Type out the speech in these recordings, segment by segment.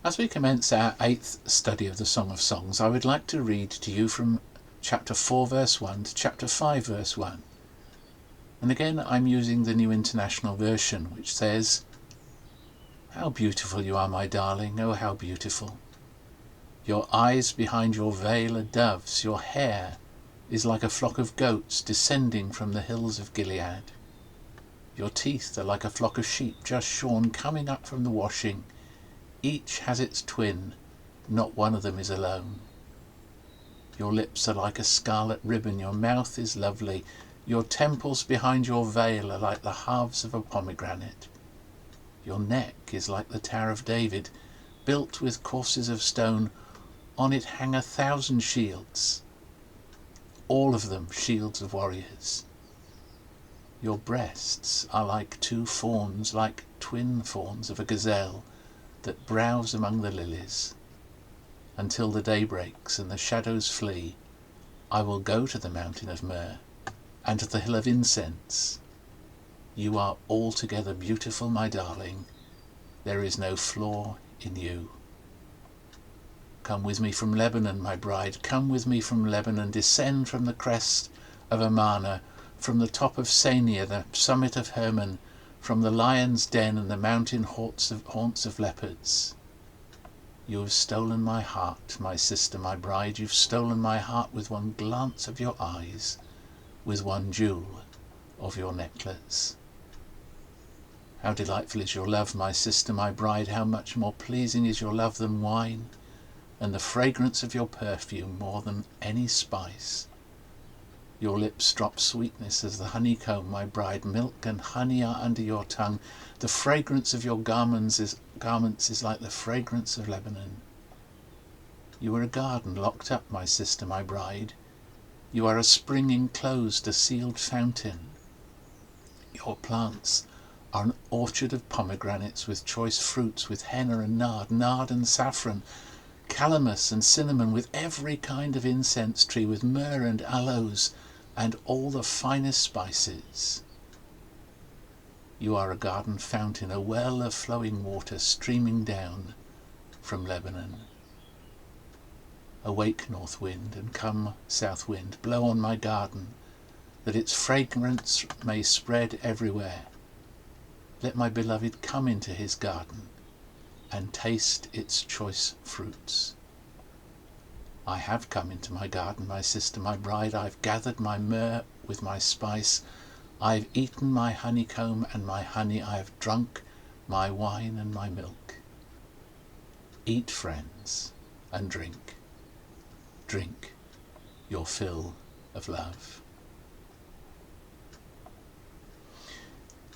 As we commence our 8th study of the Song of Songs, I would like to read to you from chapter 4 verse 1 to chapter 5 verse 1. And again I'm using the New International Version, which says, "How beautiful you are, my darling, oh how beautiful. Your eyes behind your veil are doves, your hair is like a flock of goats descending from the hills of Gilead. Your teeth are like a flock of sheep just shorn, coming up from the washing. Each has its twin, not one of them is alone. Your lips are like a scarlet ribbon, your mouth is lovely. Your temples behind your veil are like the halves of a pomegranate. Your neck is like the Tower of David, built with courses of stone. On it hang 1,000 shields, all of them shields of warriors. Your breasts are like 2 fawns, like twin fawns of a gazelle, that browse among the lilies. Until the day breaks and the shadows flee, I will go to the mountain of myrrh and to the hill of incense. You are altogether beautiful, my darling. There is no flaw in you. Come with me from Lebanon, my bride. Come with me from Lebanon. Descend from the crest of Amana, from the top of Sania, the summit of Hermon, from the lion's den and the mountain haunts of leopards. You have stolen my heart, my sister, my bride. You've stolen my heart with one glance of your eyes, with one jewel of your necklace. How delightful is your love, my sister, my bride. How much more pleasing is your love than wine, and the fragrance of your perfume more than any spice. Your lips drop sweetness as the honeycomb, my bride. Milk and honey are under your tongue. The fragrance of your garments is like the fragrance of Lebanon. You are a garden locked up, my sister, my bride. You are a spring enclosed, a sealed fountain. Your plants are an orchard of pomegranates with choice fruits, with henna and nard and saffron, calamus and cinnamon, with every kind of incense tree, with myrrh and aloes, and all the finest spices. You are a garden fountain, a well of flowing water streaming down from Lebanon. Awake, north wind, and come, south wind, blow on my garden, that its fragrance may spread everywhere. Let my beloved come into his garden and taste its choice fruits. I have come into my garden, my sister, my bride. I've gathered my myrrh with my spice. I've eaten my honeycomb and my honey. I have drunk my wine and my milk. Eat, friends, and drink. Drink your fill of love.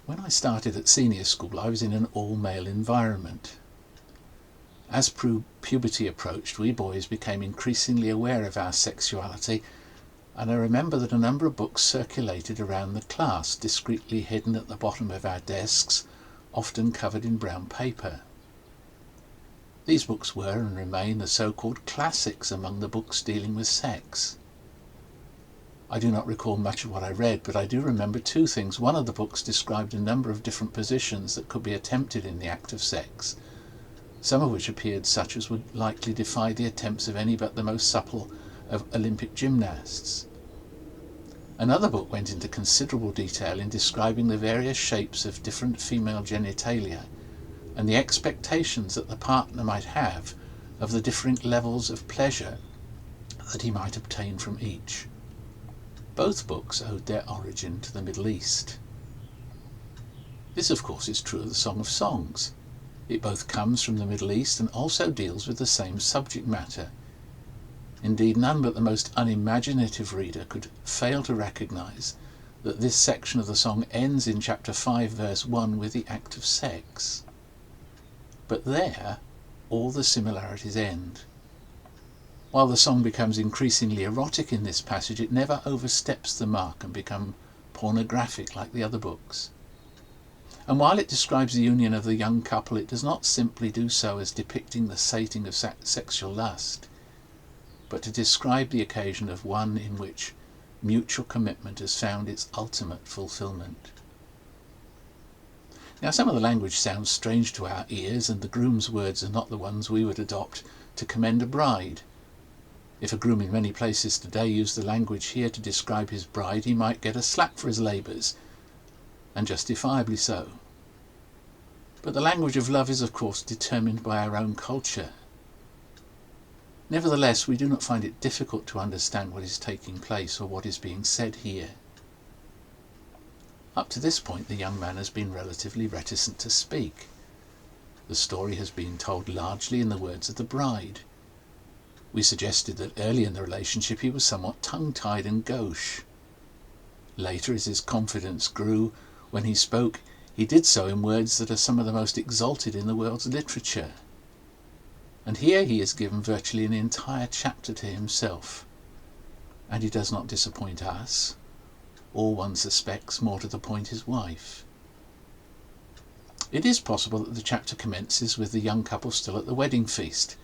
When I started at senior school, I was in an all-male environment. As puberty approached, we boys became increasingly aware of our sexuality, and I remember that a number of books circulated around the class, discreetly hidden at the bottom of our desks, often covered in brown paper. These books were and remain the so-called classics among the books dealing with sex. I do not recall much of what I read, but I do remember 2 things. One of the books described a number of different positions that could be attempted in the act of sex, some of which appeared such as would likely defy the attempts of any but the most supple of Olympic gymnasts. Another book went into considerable detail in describing the various shapes of different female genitalia and the expectations that the partner might have of the different levels of pleasure that he might obtain from each. Both books owed their origin to the Middle East. This, of course, is true of the Song of Songs. It both comes from the Middle East and also deals with the same subject matter. Indeed, none but the most unimaginative reader could fail to recognize that this section of the song ends in chapter 5 verse 1 with the act of sex. But there, all the similarities end. While the song becomes increasingly erotic in this passage, it never oversteps the mark and becomes pornographic like the other books. And while it describes the union of the young couple, it does not simply do so as depicting the sating of sexual lust, but to describe the occasion of one in which mutual commitment has found its ultimate fulfillment. Now, some of the language sounds strange to our ears, and the groom's words are not the ones we would adopt to commend a bride. If a groom in many places today used the language here to describe his bride, he might get a slap for his labours, and justifiably so. But the language of love is, of course, determined by our own culture. Nevertheless, we do not find it difficult to understand what is taking place or what is being said here. Up to this point, the young man has been relatively reticent to speak. The story has been told largely in the words of the bride. We suggested that early in the relationship he was somewhat tongue-tied and gauche. Later, as his confidence grew, when he spoke, he did so in words that are some of the most exalted in the world's literature. And here he is given virtually an entire chapter to himself. And he does not disappoint us, or one suspects, more to the point, his wife. It is possible that the chapter commences with the young couple still at the wedding feast.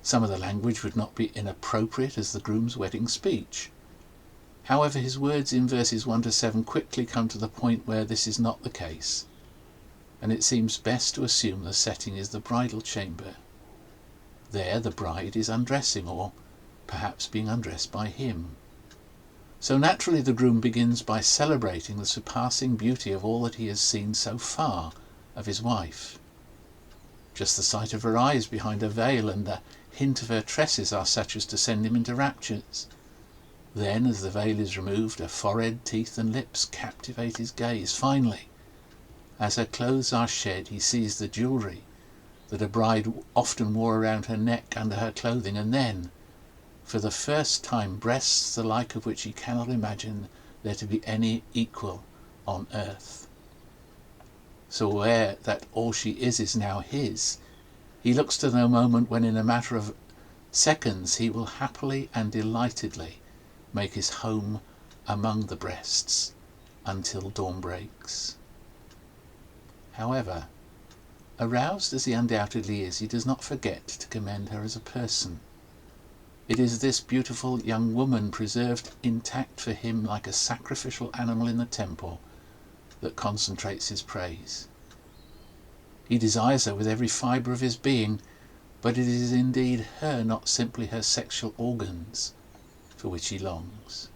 Some of the language would not be inappropriate as the groom's wedding speech. However, his words in verses 1 to 7 quickly come to the point where this is not the case, and it seems best to assume the setting is the bridal chamber. There the bride is undressing, or perhaps being undressed by him. So naturally the groom begins by celebrating the surpassing beauty of all that he has seen so far of his wife. Just the sight of her eyes behind her veil and the hint of her tresses are such as to send him into raptures. Then, as the veil is removed, her forehead, teeth and lips captivate his gaze. Finally, as her clothes are shed, he sees the jewellery that a bride often wore around her neck under her clothing, and then, for the first time, breasts the like of which he cannot imagine there to be any equal on earth. So aware that all she is now his, he looks to the moment when in a matter of seconds he will happily and delightedly make his home among the breasts until dawn breaks. However, aroused as he undoubtedly is, he does not forget to commend her as a person. It is this beautiful young woman, preserved intact for him like a sacrificial animal in the temple, that concentrates his praise. He desires her with every fibre of his being, but it is indeed her, not simply her sexual organs, for which he longs.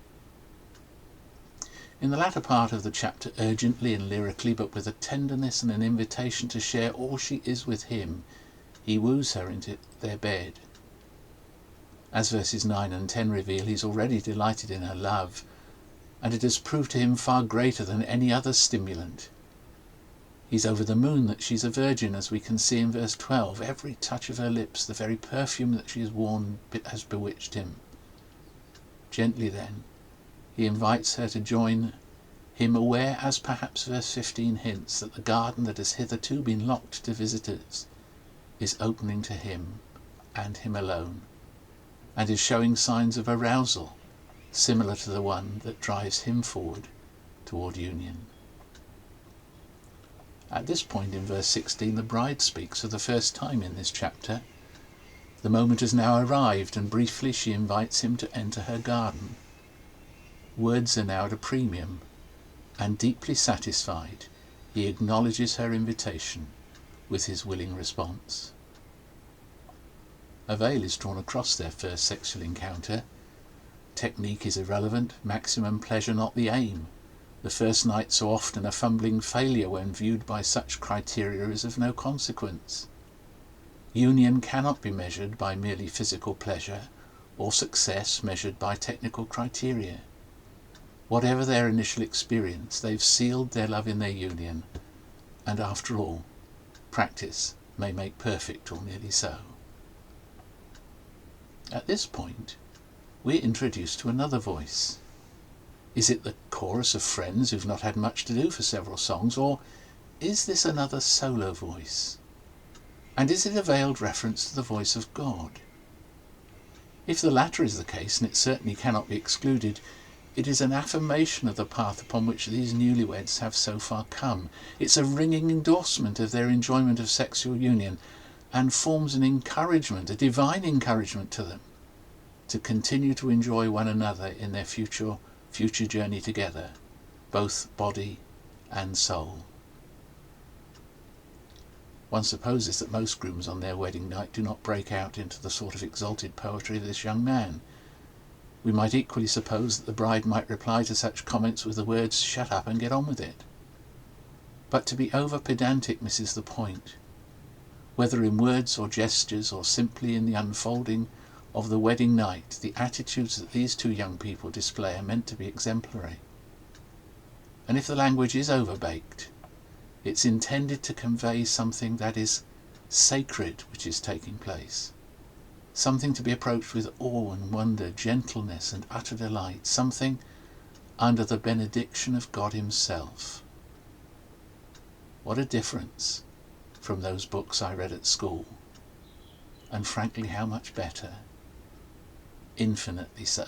In the latter part of the chapter, urgently and lyrically, but with a tenderness and an invitation to share all she is with him, he woos her into their bed. As verses 9 and 10 reveal, he is already delighted in her love, and it has proved to him far greater than any other stimulant. He's over the moon that she's a virgin, as we can see in verse 12. Every touch of her lips, the very perfume that she has worn, has bewitched him. Gently then, he invites her to join him, aware, as perhaps verse 15 hints, that the garden that has hitherto been locked to visitors is opening to him and him alone, and is showing signs of arousal similar to the one that drives him forward toward union. At this point in verse 16, the bride speaks for the first time in this chapter. The moment has now arrived, and briefly she invites him to enter her garden. Words are now at a premium, and deeply satisfied, he acknowledges her invitation with his willing response. A veil is drawn across their first sexual encounter. Technique is irrelevant, maximum pleasure not the aim. The first night, so often a fumbling failure when viewed by such criteria, is of no consequence. Union cannot be measured by merely physical pleasure, or success measured by technical criteria. Whatever their initial experience, they've sealed their love in their union, and after all, practice may make perfect, or nearly so. At this point, we're introduced to another voice. Is it the chorus of friends who've not had much to do for several songs, or is this another solo voice? And is it a veiled reference to the voice of God? If the latter is the case, and it certainly cannot be excluded, it is an affirmation of the path upon which these newlyweds have so far come. It's a ringing endorsement of their enjoyment of sexual union, and forms an encouragement, a divine encouragement to them, to continue to enjoy one another in their future journey together, both body and soul. One supposes that most grooms on their wedding night do not break out into the sort of exalted poetry of this young man. We might equally suppose that the bride might reply to such comments with the words, "Shut up and get on with it." But to be over-pedantic misses the point. Whether in words or gestures or simply in the unfolding of the wedding night, the attitudes that these two young people display are meant to be exemplary. And if the language is overbaked, it's intended to convey something that is sacred which is taking place, something to be approached with awe and wonder, gentleness and utter delight, something under the benediction of God himself. What a difference from those books I read at school, and frankly how much better, infinitely so.